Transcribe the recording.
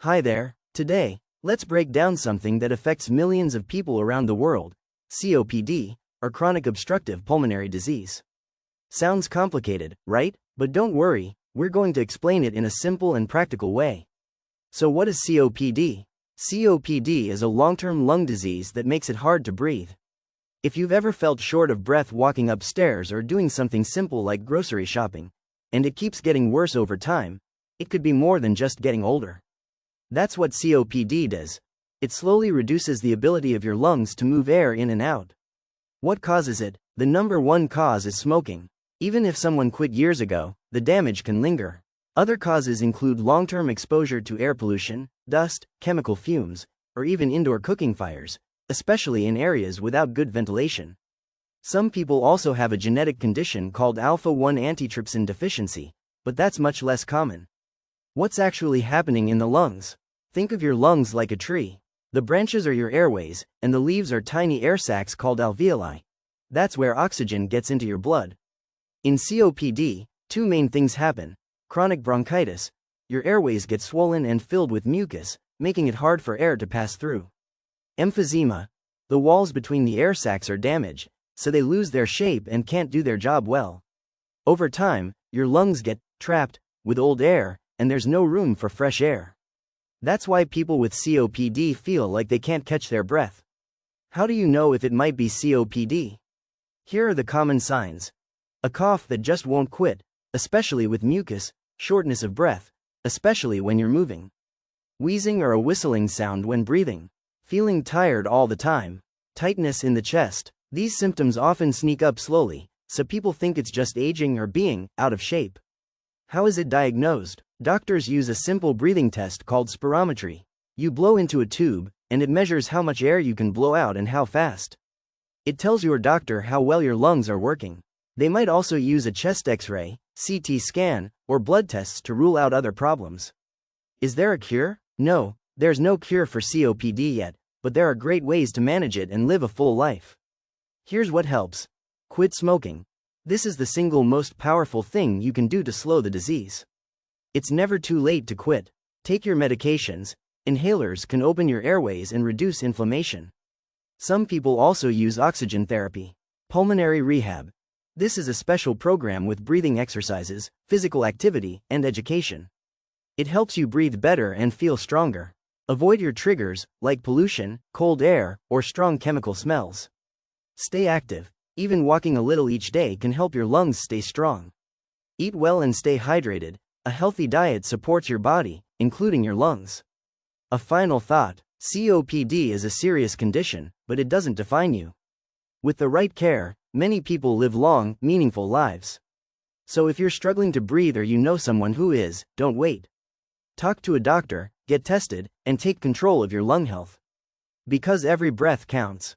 Hi there. Today, let's break down something that affects millions of people around the world: COPD, or Chronic Obstructive Pulmonary Disease. Sounds complicated, right? But don't worry, we're going to explain it in a simple and practical way. So what is COPD? COPD is a long-term lung disease that makes it hard to breathe. If you've ever felt short of breath walking upstairs or doing something simple like grocery shopping, and it keeps getting worse over time, it could be more than just getting older. That's what COPD does. It slowly reduces the ability of your lungs to move air in and out. What causes it? The number one cause is smoking. Even if someone quit years ago, the damage can linger. Other causes include long-term exposure to air pollution, dust, chemical fumes, or even indoor cooking fires, especially in areas without good ventilation. Some people also have a genetic condition called alpha-1 antitrypsin deficiency, but that's much less common. What's actually happening in the lungs? Think of your lungs like a tree. The branches are your airways, and the leaves are tiny air sacs called alveoli. That's where oxygen gets into your blood. In COPD, two main things happen. Chronic bronchitis. Your airways get swollen and filled with mucus, making it hard for air to pass through. Emphysema. The walls between the air sacs are damaged, so they lose their shape and can't do their job well. Over time, your lungs get trapped with old air, and there's no room for fresh air. That's why people with COPD feel like they can't catch their breath. How do you know if it might be COPD? Here are the common signs. A cough that just won't quit, especially with mucus. Shortness of breath, especially when you're moving. Wheezing or a whistling sound when breathing. Feeling tired all the time. Tightness in the chest. These symptoms often sneak up slowly, so people think it's just aging or being out of shape. How is it diagnosed? Doctors use a simple breathing test called spirometry. You blow into a tube, and it measures how much air you can blow out and how fast. It tells your doctor how well your lungs are working. They might also use a chest X-ray, CT scan, or blood tests to rule out other problems. Is there a cure? No, there's no cure for COPD yet, but there are great ways to manage it and live a full life. Here's what helps. Quit smoking. This is the single most powerful thing you can do to slow the disease. It's never too late to quit. Take your medications. Inhalers can open your airways and reduce inflammation. Some people also use oxygen therapy. Pulmonary rehab. This is a special program with breathing exercises, physical activity, and education. It helps you breathe better and feel stronger. Avoid your triggers, like pollution, cold air, or strong chemical smells. Stay active. Even walking a little each day can help your lungs stay strong. Eat well and stay hydrated. A healthy diet supports your body, including your lungs. A final thought: COPD is a serious condition, but it doesn't define you. With the right care, many people live long, meaningful lives. So if you're struggling to breathe or you know someone who is, don't wait. Talk to a doctor, get tested, and take control of your lung health. Because every breath counts.